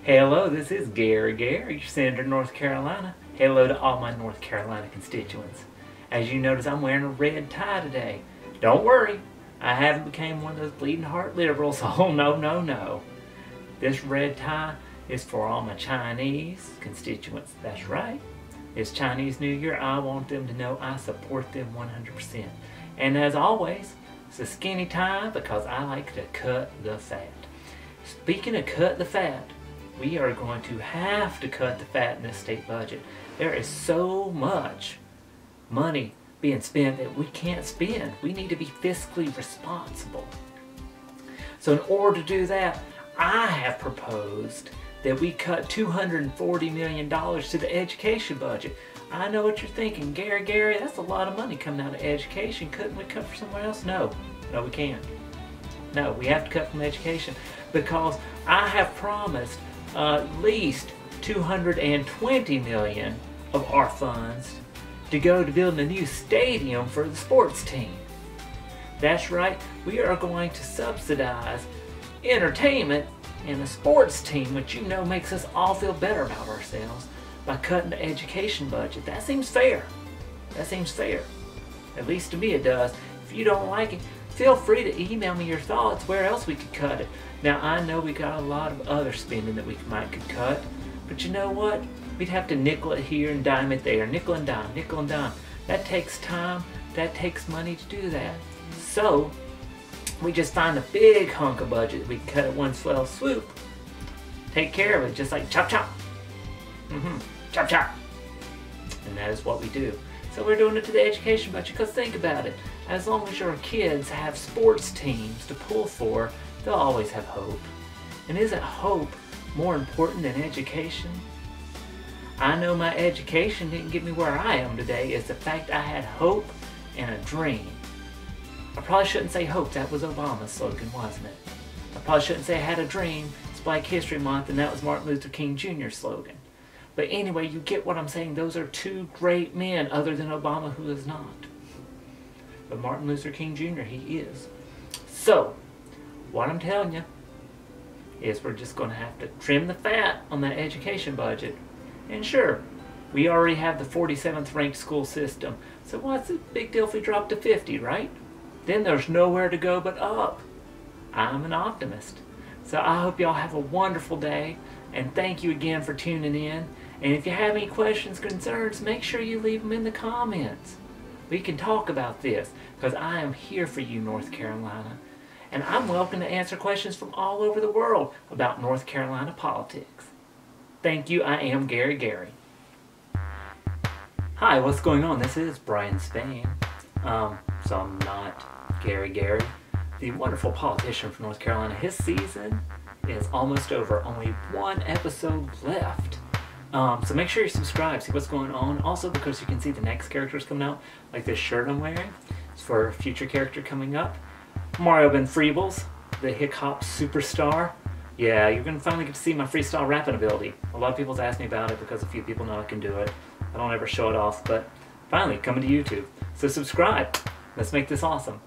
Hello, this is Garry, your Senator, North Carolina. Hello to all my North Carolina constituents. As you notice, I'm wearing a red tie today. Don't worry, I haven't become one of those bleeding heart liberals. Oh, no, no, no. This red tie is for all my Chinese constituents. That's right. It's Chinese New Year. I want them to know I support them 100%. And as always, it's a skinny tie because I like to cut the fat. Speaking of cut the fat, we are going to have to cut the fat in this state budget. There is so much money being spent that we can't spend. We need to be fiscally responsible. So in order to do that, I have proposed that we cut $240 million to the education budget. I know what you're thinking, Garry, that's a lot of money coming out of education. Couldn't we cut from somewhere else? No, we can't. No, we have to cut from education because I have promised at least $220 million of our funds to go to building a new stadium for the sports team. That's right, we are going to subsidize entertainment and the sports team, which you know makes us all feel better about ourselves, by cutting the education budget. That seems fair. That seems fair. At least to me it does. If you don't like it, feel free to email me your thoughts where else we could cut it. Now I know we got a lot of other spending that we could cut, but you know what? We'd have to nickel it here and dime it there. Nickel and dime, nickel and dime. That takes time, that takes money to do that. So we just find a big hunk of budget we can cut at one fell swoop. Take care of it, just like chop chop. Chop chop. And that is what we do. So we're doing it to the education budget because think about it. As long as your kids have sports teams to pull for, they'll always have hope. And isn't hope more important than education? I know my education didn't get me where I am today. It's the fact I had hope and a dream. I probably shouldn't say hope. That was Obama's slogan, wasn't it? I probably shouldn't say I had a dream. It's Black History Month, and that was Martin Luther King Jr.'s slogan. But anyway, you get what I'm saying. Those are two great men, other than Obama, who is not. But Martin Luther King Jr., he is. So, what I'm telling you is we're just going to have to trim the fat on that education budget. And sure, we already have the 47th ranked school system. So what's the big deal if we drop to 50, right? Then there's nowhere to go but up. I'm an optimist. So I hope y'all have a wonderful day, and thank you again for tuning in. And if you have any questions, concerns, make sure you leave them in the comments. We can talk about this, because I am here for you, North Carolina. And I'm welcome to answer questions from all over the world about North Carolina politics. Thank you, I am Garry. Hi, what's going on? This is Brian Spain. So I'm not Garry, the wonderful politician from North Carolina. His season is almost over. Only one episode left. So make sure you subscribe, see what's going on. Also, because you can see the next characters coming out, like this shirt I'm wearing. It's for a future character coming up. Mario Ben Freebles, the hip-hop superstar. Yeah, you're going to finally get to see my freestyle rapping ability. A lot of people's asked me about it because a few people know I can do it. I don't ever show it off, but finally, coming to YouTube. So subscribe. Let's make this awesome.